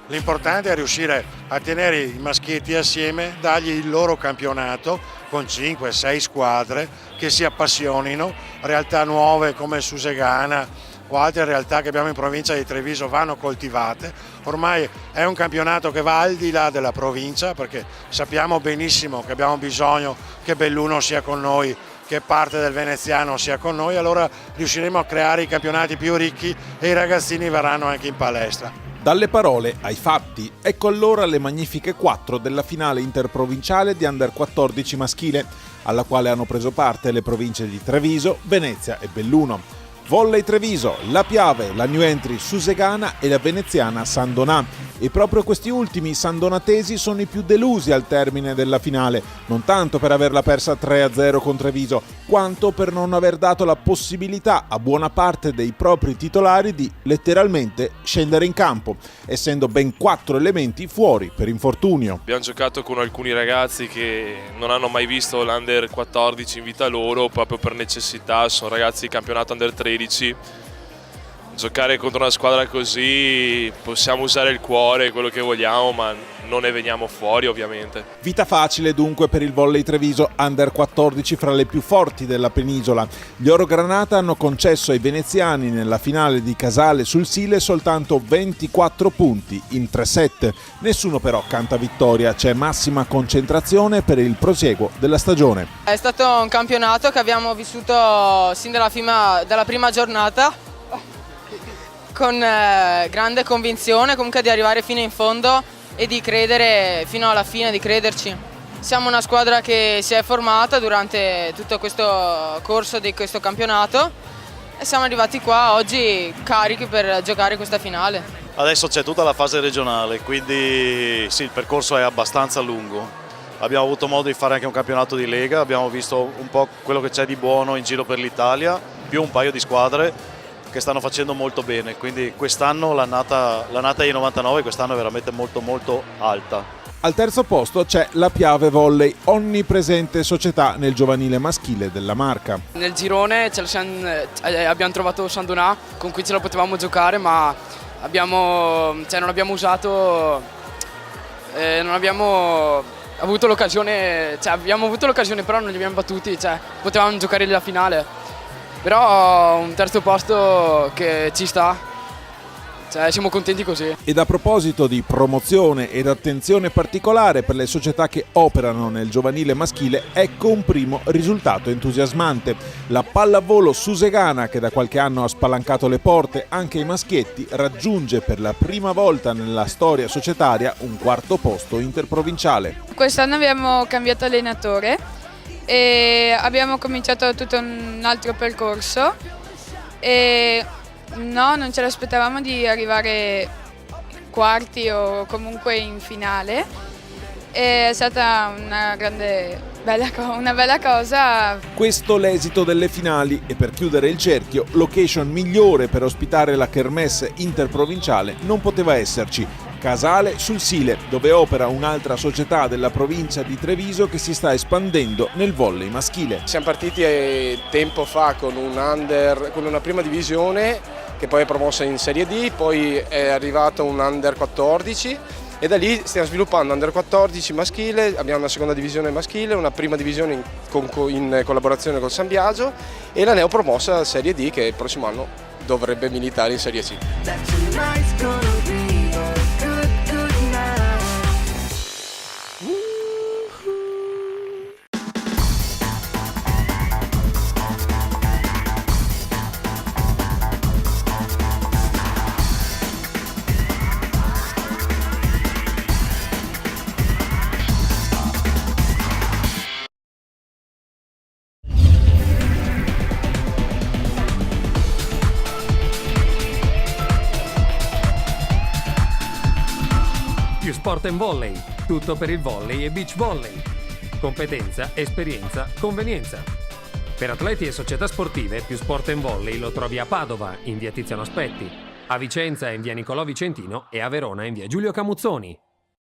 L'importante è riuscire a tenere i maschietti assieme, dargli il loro campionato con 5-6 squadre che si appassionino, realtà nuove come Susegana o altre realtà che abbiamo in provincia di Treviso vanno coltivate. Ormai è un campionato che va al di là della provincia, perché sappiamo benissimo che abbiamo bisogno che Belluno sia con noi, che parte del veneziano sia con noi, allora riusciremo a creare i campionati più ricchi e i ragazzini verranno anche in palestra. Dalle parole ai fatti, ecco allora le magnifiche 4 della finale interprovinciale di Under 14 maschile, alla quale hanno preso parte le province di Treviso, Venezia e Belluno. Volley Treviso, la Piave, la New Entry Susegana e la veneziana San Donà. E proprio questi ultimi sandonatesi sono i più delusi al termine della finale, non tanto per averla persa 3-0 con Treviso, quanto per non aver dato la possibilità a buona parte dei propri titolari di letteralmente scendere in campo, essendo ben 4 elementi fuori per infortunio. Abbiamo giocato con alcuni ragazzi che non hanno mai visto l'Under 14 in vita loro, proprio per necessità, sono ragazzi di campionato Under 13. Giocare contro una squadra così possiamo usare il cuore, quello che vogliamo, ma non ne veniamo fuori ovviamente. Vita facile dunque per il Volley Treviso, Under 14 fra le più forti della penisola. Gli Orogranata hanno concesso ai veneziani nella finale di Casale sul Sile soltanto 24 punti in 3 set. Nessuno però canta vittoria, c'è massima concentrazione per il prosieguo della stagione. È stato un campionato che abbiamo vissuto sin dalla prima giornata, con grande convinzione comunque di arrivare fino in fondo e di credere fino alla fine, di crederci. Siamo una squadra che si è formata durante tutto questo corso di questo campionato e siamo arrivati qua oggi carichi per giocare questa finale. Adesso c'è tutta la fase regionale, quindi sì, il percorso è abbastanza lungo. Abbiamo avuto modo di fare anche un campionato di Lega, abbiamo visto un po' quello che c'è di buono in giro per l'Italia, più un paio di squadre che stanno facendo molto bene, quindi quest'anno l'annata dei 99 quest'anno è veramente molto alta. Al terzo posto c'è la Piave Volley, onnipresente società nel giovanile maschile della Marca. Nel girone abbiamo trovato San Donà con cui ce la potevamo giocare, ma non abbiamo avuto l'occasione, abbiamo avuto l'occasione però non li abbiamo battuti, potevamo giocare la finale. Però un terzo posto che ci sta, siamo contenti così. Ed a proposito di promozione ed attenzione particolare per le società che operano nel giovanile maschile, ecco un primo risultato entusiasmante. La pallavolo Susegana, che da qualche anno ha spalancato le porte anche ai maschietti, raggiunge per la prima volta nella storia societaria un 4° posto interprovinciale. Quest'anno abbiamo cambiato allenatore e abbiamo cominciato tutto un altro percorso e non ce l'aspettavamo di arrivare quarti o comunque in finale. È stata una bella cosa. Questo l'esito delle finali e per chiudere il cerchio, location migliore per ospitare la kermesse interprovinciale non poteva esserci. Casale sul Sile, dove opera un'altra società della provincia di Treviso che si sta espandendo nel volley maschile. Siamo partiti tempo fa con una prima divisione che poi è promossa in Serie D, poi è arrivato un Under 14 e da lì stiamo sviluppando Under 14 maschile, abbiamo una seconda divisione maschile, una prima divisione in collaborazione con San Biagio e la neopromossa Serie D che il prossimo anno dovrebbe militare in Serie C. Più Sport & Volley, tutto per il volley e beach volley. Competenza, esperienza, convenienza. Per atleti e società sportive, Più Sport & Volley lo trovi a Padova, in via Tiziano Aspetti, a Vicenza in via Nicolò Vicentino e a Verona in via Giulio Camuzzoni.